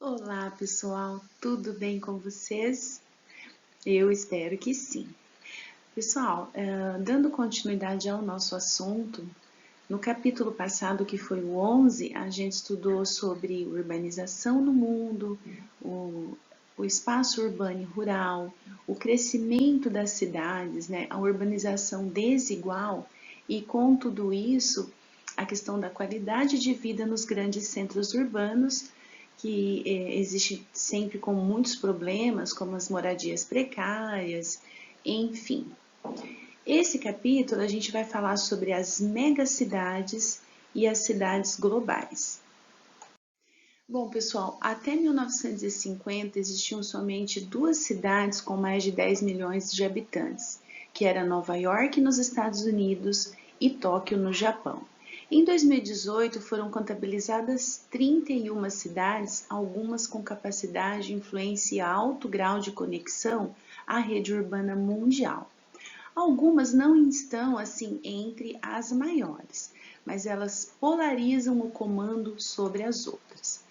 Olá, pessoal, tudo bem com vocês? Eu espero que sim. Pessoal, dando continuidade ao nosso assunto, no capítulo passado, que foi o 11, a gente estudou sobre urbanização no mundo, o espaço urbano e rural, o crescimento das cidades, né, a urbanização desigual e, com tudo isso, a questão da qualidade de vida nos grandes centros urbanos, que existe sempre com muitos problemas, como as moradias precárias, enfim. Esse capítulo a gente vai falar sobre as megacidades e as cidades globais. Bom, pessoal, até 1950 existiam somente duas cidades com mais de 10 milhões de habitantes, que era Nova York, nos Estados Unidos, e Tóquio, no Japão. Em 2018, foram contabilizadas 31 cidades, algumas com capacidade, influência e alto grau de conexão à rede urbana mundial. Algumas não estão assim entre as maiores, mas elas polarizam o comando sobre as outras.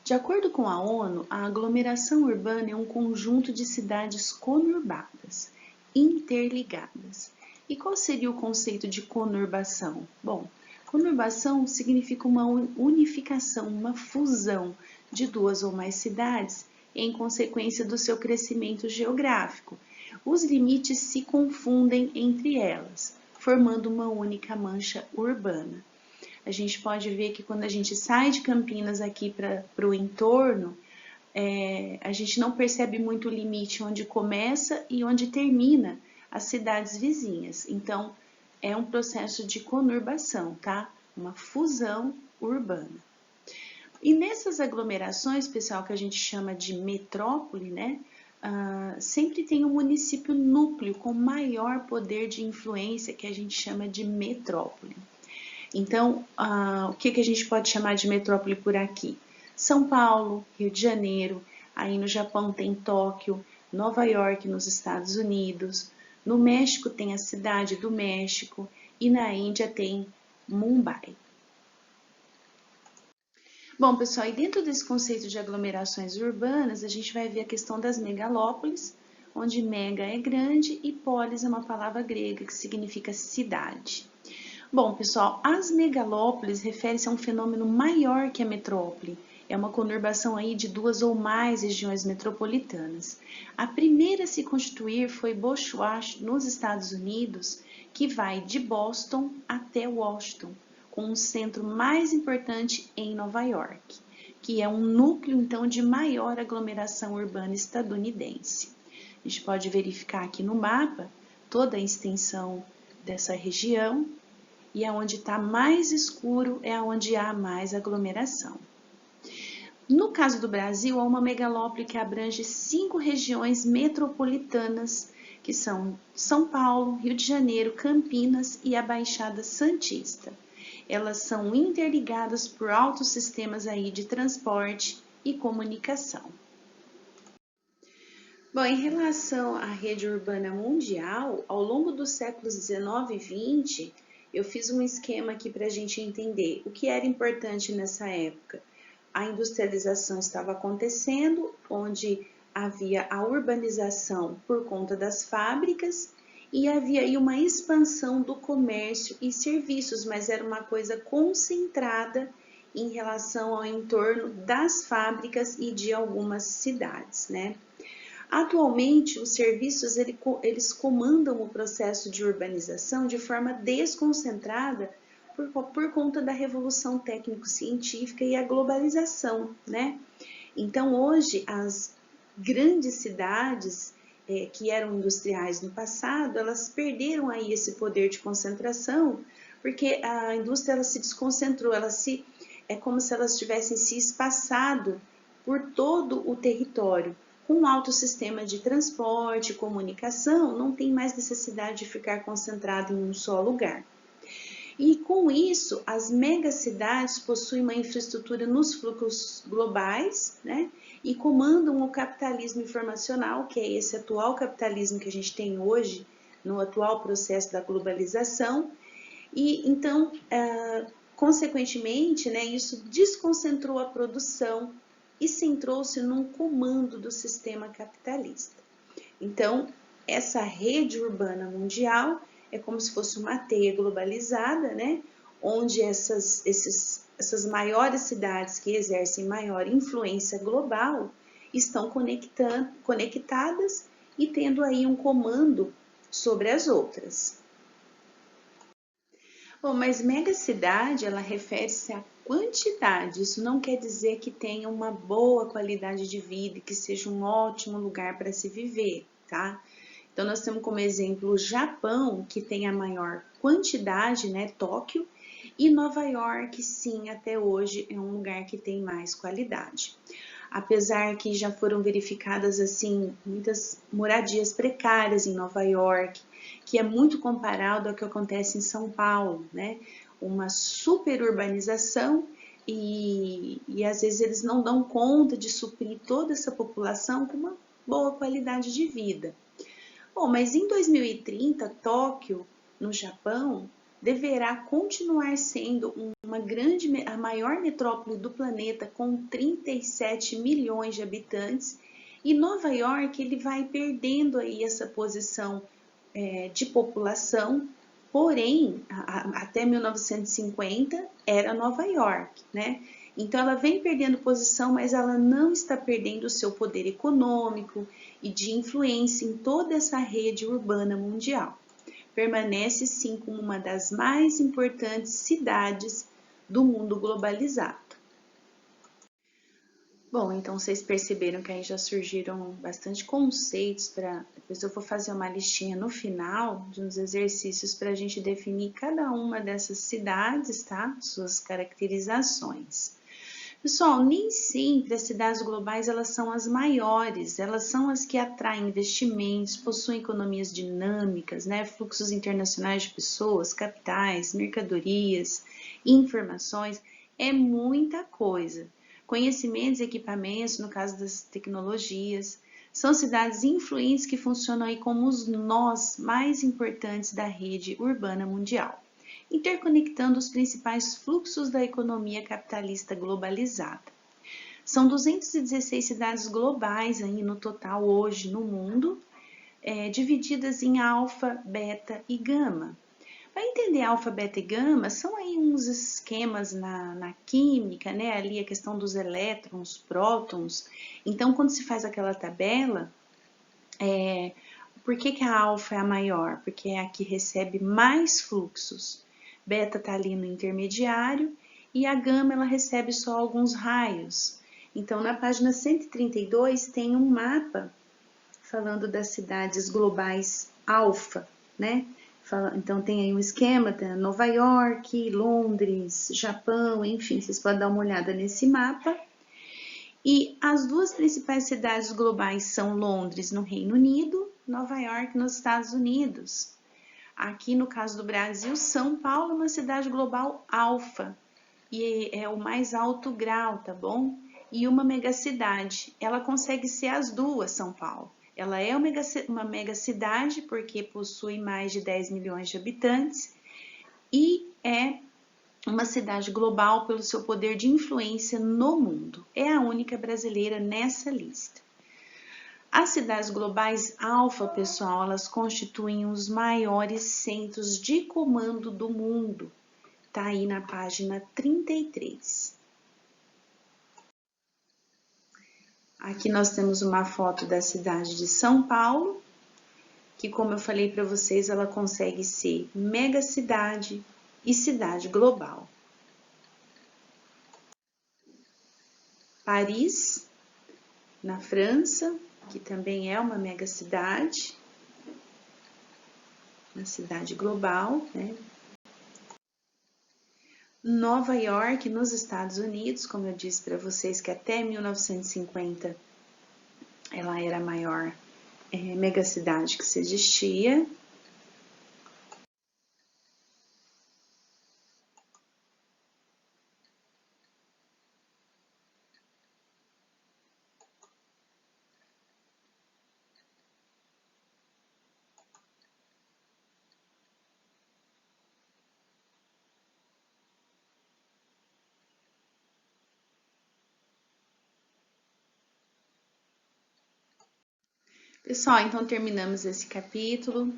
De acordo com a ONU, a aglomeração urbana é um conjunto de cidades conurbadas, interligadas. E qual seria o conceito de conurbação? Bom, conurbação significa uma unificação, uma fusão de duas ou mais cidades em consequência do seu crescimento geográfico. Os limites se confundem entre elas, formando uma única mancha urbana. A gente pode ver que quando a gente sai de Campinas aqui para o entorno, a gente não percebe muito o limite onde começa e onde termina as cidades vizinhas. Então, é um processo de conurbação, tá? Uma fusão urbana. E nessas aglomerações, pessoal, que a gente chama de metrópole, né? Sempre tem um município núcleo com maior poder de influência, que a gente chama de metrópole. Então, o que a gente pode chamar de metrópole por aqui? São Paulo, Rio de Janeiro, aí no Japão tem Tóquio, Nova York nos Estados Unidos, no México tem a Cidade do México e na Índia tem Mumbai. Bom, pessoal, e dentro desse conceito de aglomerações urbanas, a gente vai ver a questão das megalópolis, onde mega é grande e polis é uma palavra grega que significa cidade. Bom, pessoal, as megalópolis refere-se a um fenômeno maior que a metrópole. É uma conurbação aí de duas ou mais regiões metropolitanas. A primeira a se constituir foi Boshash, nos Estados Unidos, que vai de Boston até Washington, com um centro mais importante em Nova York, que é um núcleo então de maior aglomeração urbana estadunidense. A gente pode verificar aqui no mapa toda a extensão dessa região, e aonde está mais escuro é onde há mais aglomeração. No caso do Brasil, há uma megalópole que abrange 5 regiões metropolitanas, que são São Paulo, Rio de Janeiro, Campinas e a Baixada Santista. Elas são interligadas por altos sistemas aí de transporte e comunicação. Bom, em relação à rede urbana mundial, ao longo dos séculos 19 e 20, eu fiz um esquema aqui para a gente entender o que era importante nessa época. A industrialização estava acontecendo, onde havia a urbanização por conta das fábricas e havia aí uma expansão do comércio e serviços, mas era uma coisa concentrada em relação ao entorno das fábricas e de algumas cidades, né? Atualmente, os serviços eles comandam o processo de urbanização de forma desconcentrada por conta da revolução técnico-científica e a globalização, né? Então, hoje, as grandes cidades que eram industriais no passado, elas perderam aí esse poder de concentração, porque a indústria ela se desconcentrou, é como se elas tivessem se espaçado por todo o território. Com um alto sistema de transporte, comunicação, não tem mais necessidade de ficar concentrado em um só lugar. E com isso, as megacidades possuem uma infraestrutura nos fluxos globais, né? E comandam o capitalismo informacional, que é esse atual capitalismo que a gente tem hoje, no atual processo da globalização. E então, consequentemente, né, isso desconcentrou a produção e centrou-se num comando do sistema capitalista. Então, essa rede urbana mundial é como se fosse uma teia globalizada, né? Onde essas maiores cidades que exercem maior influência global estão conectadas e tendo aí um comando sobre as outras. Bom, mas megacidade, ela refere-se à quantidade, isso não quer dizer que tenha uma boa qualidade de vida e que seja um ótimo lugar para se viver, tá? Então, nós temos como exemplo o Japão, que tem a maior quantidade, né, Tóquio, e Nova York, sim, até hoje é um lugar que tem mais qualidade. Apesar que já foram verificadas, assim, muitas moradias precárias em Nova York, que é muito comparado ao que acontece em São Paulo, né? Uma superurbanização e às vezes eles não dão conta de suprir toda essa população com uma boa qualidade de vida. Bom, mas em 2030, Tóquio, no Japão, deverá continuar sendo a maior metrópole do planeta com 37 milhões de habitantes e Nova York ele vai perdendo aí essa posição de população, porém até 1950 era Nova York, né? Então ela vem perdendo posição, mas ela não está perdendo o seu poder econômico e de influência em toda essa rede urbana mundial. Permanece sim como uma das mais importantes cidades do mundo globalizado. Bom, então vocês perceberam que aí já surgiram bastante conceitos para. Depois eu vou fazer uma listinha no final de uns exercícios para a gente definir cada uma dessas cidades, tá? Suas caracterizações. Pessoal, nem sempre as cidades globais elas são as maiores, elas são as que atraem investimentos, possuem economias dinâmicas, né? Fluxos internacionais de pessoas, capitais, mercadorias, informações, é muita coisa. Conhecimentos e equipamentos, no caso das tecnologias, são cidades influentes que funcionam aí como os nós mais importantes da rede urbana mundial, interconectando os principais fluxos da economia capitalista globalizada. São 216 cidades globais aí no total hoje no mundo, divididas em alfa, beta e gama. Para entender alfa, beta e gama, são aí uns esquemas na química, né? Ali a questão dos elétrons, prótons. Então, quando se faz aquela tabela, por que a alfa é a maior? Porque é a que recebe mais fluxos. Beta está ali no intermediário e a gama ela recebe só alguns raios. Então, na página 132 tem um mapa falando das cidades globais alfa, né? Então tem aí um esquema da Nova York, Londres, Japão, enfim, vocês podem dar uma olhada nesse mapa. E as duas principais cidades globais são Londres, no Reino Unido, Nova York, nos Estados Unidos. Aqui no caso do Brasil, São Paulo é uma cidade global alfa, e é o mais alto grau, tá bom? E uma megacidade, ela consegue ser as duas, São Paulo. Ela é uma megacidade porque possui mais de 10 milhões de habitantes e é uma cidade global pelo seu poder de influência no mundo. É a única brasileira nessa lista. As cidades globais alfa, pessoal, elas constituem os maiores centros de comando do mundo. Tá aí na página 33. Aqui nós temos uma foto da cidade de São Paulo, que como eu falei para vocês, ela consegue ser megacidade e cidade global. Paris, na França, que também é uma megacidade, uma cidade global, né? Nova York, nos Estados Unidos, como eu disse para vocês que até 1950 ela era a maior megacidade que se existia. Pessoal, então terminamos esse capítulo.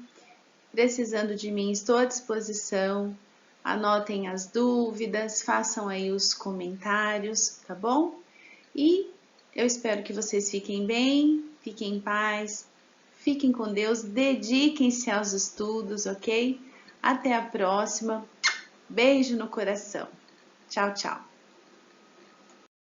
Precisando de mim, estou à disposição. Anotem as dúvidas, façam aí os comentários, tá bom? E eu espero que vocês fiquem bem, fiquem em paz, fiquem com Deus, dediquem-se aos estudos, ok? Até a próxima. Beijo no coração. Tchau, tchau.